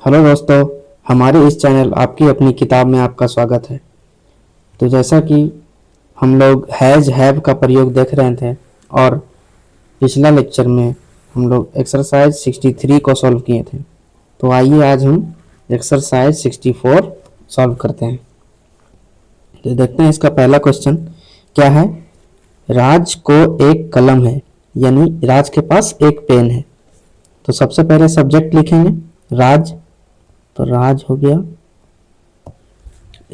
Hello दोस्तों, हमारे इस चैनल आपकी अपनी किताब में आपका स्वागत है। तो जैसा कि हम लोग हैज़ हैव का प्रयोग देख रहे थे और पिछला लेक्चर में हम लोग एक्सरसाइज 63 को सॉल्व किए थे। तो आइए आज हम एक्सरसाइज 64 सॉल्व करते हैं। तो देखते हैं इसका पहला क्वेश्चन क्या है। राज को एक कलम है, यानी राज के पास एक पेन है। तो सबसे पहले सब्जेक्ट लिखेंगे राज। तो राज हो गया।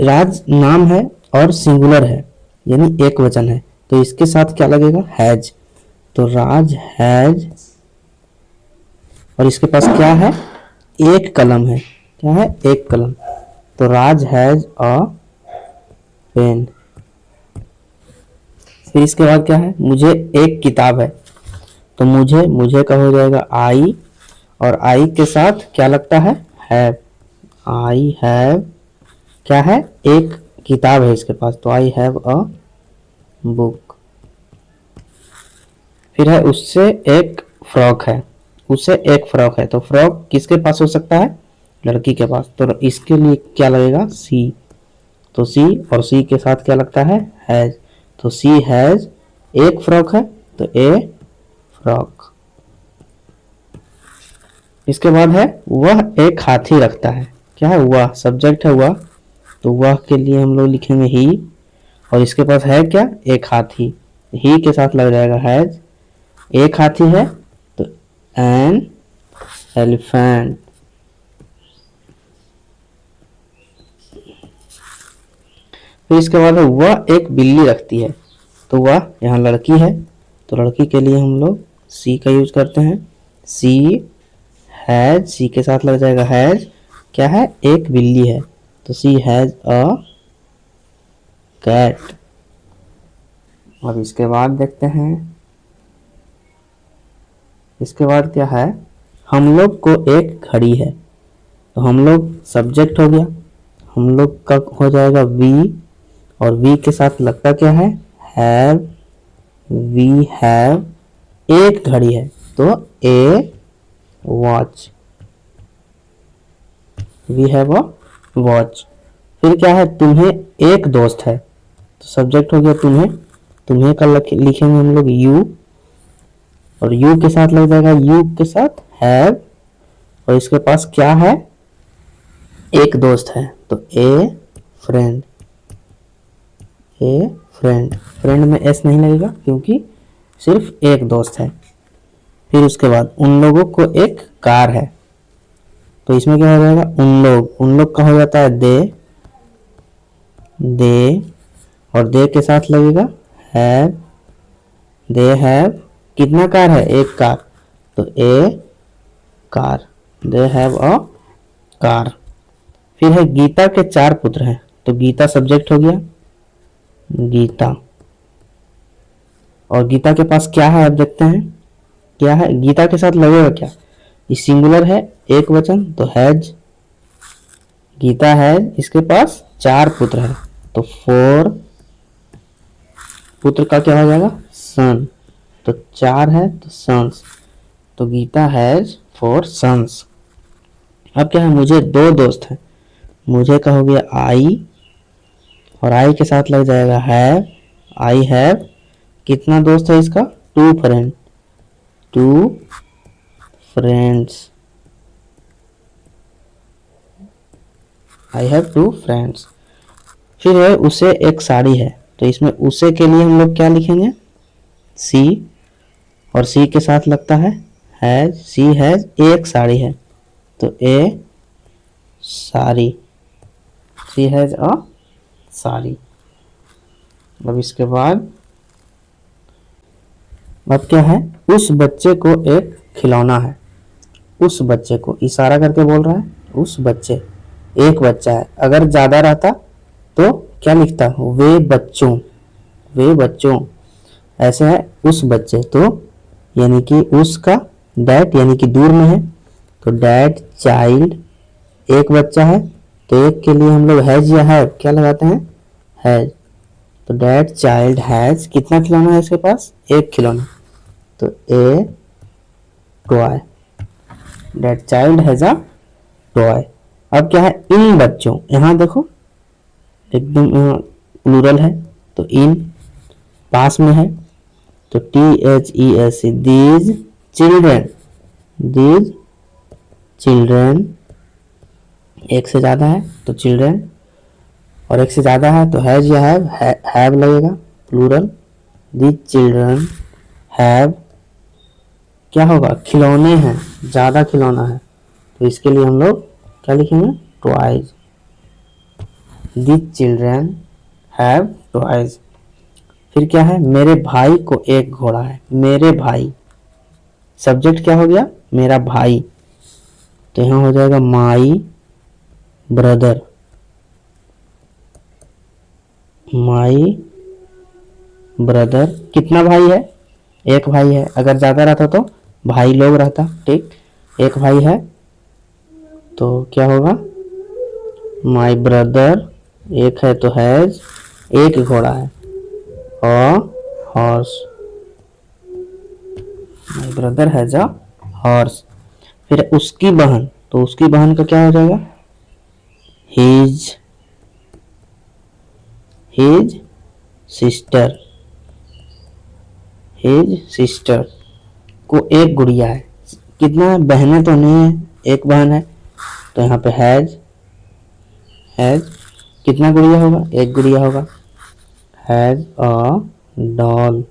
राज नाम है और सिंगुलर है, यानी एक वचन है, तो इसके साथ क्या लगेगा, हैज। तो राज हैज, और इसके पास क्या है, एक कलम है। क्या है, एक कलम। तो राज हैज अ पेन। फिर इसके बाद क्या है, मुझे एक किताब है। तो मुझे का हो जाएगा आई, और आई के साथ क्या लगता है, हैव। आई हैव क्या है, एक किताब है इसके पास, तो आई हैव अ बुक। फिर है उससे एक फ्रॉक है। उससे एक फ्रॉक है, तो फ्रॉक किसके पास हो सकता है, लड़की के पास। तो इसके लिए क्या लगेगा, सी। तो सी, और सी के साथ क्या लगता है, हैज। तो सी हैज एक फ्रॉक है, तो ए फ्रॉक। इसके बाद है वह एक हाथी रखता है। क्या है, वह सब्जेक्ट है वह, तो वह के लिए हम लोग लिखेंगे ही, और इसके पास है क्या, एक हाथी। ही के साथ लग जाएगा हैज। एक हाथी है तो एन एलिफेंट। फिर इसके बाद है वह एक बिल्ली रखती है। तो वह यहाँ लड़की है, तो लड़की के लिए हम लोग सी का यूज करते हैं। सी हैज, सी के साथ लग जाएगा हैज। क्या है, एक बिल्ली है, तो सी हैज अ कैट। अब इसके बाद देखते हैं, इसके बाद क्या है, हम लोग को एक घड़ी है। तो हम लोग सब्जेक्ट हो गया, हम लोग का हो जाएगा वी, और वी के साथ लगता क्या है, हैव। वी हैव एक घड़ी है, तो a watch. We have a watch. फिर क्या है, तुम्हें एक दोस्त है। तो सब्जेक्ट हो गया तुम्हें, तुम्हें का लिखेंगे हम लोग यू, और यू के साथ लग जाएगा, यू के साथ हैव, और इसके पास क्या है, एक दोस्त है, तो ए फ्रेंड। ए फ्रेंड, फ्रेंड में एस नहीं लगेगा क्योंकि सिर्फ एक दोस्त है। फिर उसके बाद उन लोगों को एक कार है। तो इसमें क्या हो जाएगा, उन लोग का हो जाता है दे, और दे के साथ लगेगा हैव। दे हैव कितना कार है, एक कार, तो a car. They have a car. फिर है गीता के 4 पुत्र हैं। तो गीता सब्जेक्ट हो गया, गीता, और गीता के पास क्या है, अब देखते हैं क्या है। गीता के साथ लगेगा क्या, ये सिंगुलर है, एक वचन, तो हैज। गीता हैज, इसके पास 4 पुत्र है, तो 4, पुत्र का क्या हो जाएगा, सन। तो 4 है तो सन्स, तो गीता हैज 4 सन्स। अब क्या है, मुझे 2 दोस्त हैं। मुझे का हो गया आई, और आई के साथ लग जाएगा हैव। आई हैव कितना दोस्त है इसका, 2 friend, 2 friends. I have 2 friends. फिर है उसे एक साड़ी है। तो इसमें उसे के लिए हम लोग क्या लिखेंगे, सी, और सी के साथ लगता है हैज। सी हैज एक साड़ी है, तो ए साड़ी। सी हैज अ साड़ी। अब इसके बाद अब क्या है, उस बच्चे को एक खिलौना है। उस बच्चे को इशारा करके बोल रहा है, उस बच्चे, एक बच्चा है। अगर ज्यादा रहता तो क्या लिखता, वे बच्चों, वे बच्चों। ऐसे है उस बच्चे, तो यानी कि उसका डैट, यानी कि दूर में है, तो डैट चाइल्ड, एक बच्चा है, तो एक के लिए हम लोग हैज या हैव क्या लगाते हैं, हैज। तो डैट चाइल्ड हैज कितना खिलौना है इसके पास, एक खिलौना, तो ए toy. That child has a toy. अब क्या है, इन बच्चों, यहाँ देखो एकदम यहाँ प्लूरल है तो इन, पास में है तो THES, these children, these children, एक से ज्यादा है तो चिल्ड्रेन, और एक से ज्यादा है तो हैज या हैव लगेगा, प्लूरल। दीज चिल्ड्रन हैव, क्या होगा, खिलौने हैं, ज्यादा खिलौना है तो इसके लिए हम लोग क्या लिखेंगे, toys. These children have toys. फिर क्या है, मेरे भाई को एक घोड़ा है, मेरे भाई, सब्जेक्ट क्या हो गया, मेरा भाई, तो यहाँ हो जाएगा माई ब्रदर, माई ब्रदर। कितना भाई है, एक भाई है, अगर ज्यादा रहता तो भाई लोग रहता, ठीक, एक भाई है तो क्या होगा, माई ब्रदर, एक है तो हैज, एक घोड़ा है, और horse, my brother has a horse. फिर उसकी बहन, तो उसकी बहन का क्या हो जाएगा, his, his sister, his sister को एक गुड़िया है। कितना है, बहनें तो नहीं है, एक बहन है तो यहाँ पे हैज, हैज, कितना गुड़िया होगा, एक गुड़िया होगा, हैज अ डॉल।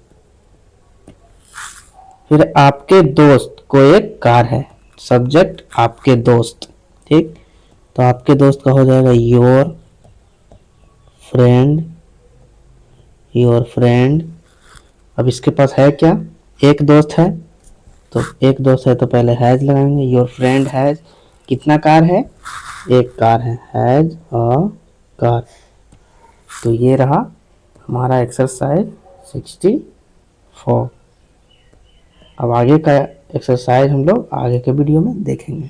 फिर आपके दोस्त को एक कार है, सब्जेक्ट आपके दोस्त, ठीक, तो आपके दोस्त का हो जाएगा योर फ्रेंड, योर फ्रेंड। अब इसके पास है क्या, एक दोस्त है, तो एक दोस्त है तो पहले हैज लगाएंगे, योर फ्रेंड हैज, कितना कार है, एक कार है, हैज अ कार। तो ये रहा हमारा एक्सरसाइज 64। अब आगे का एक्सरसाइज हम लोग आगे के वीडियो में देखेंगे।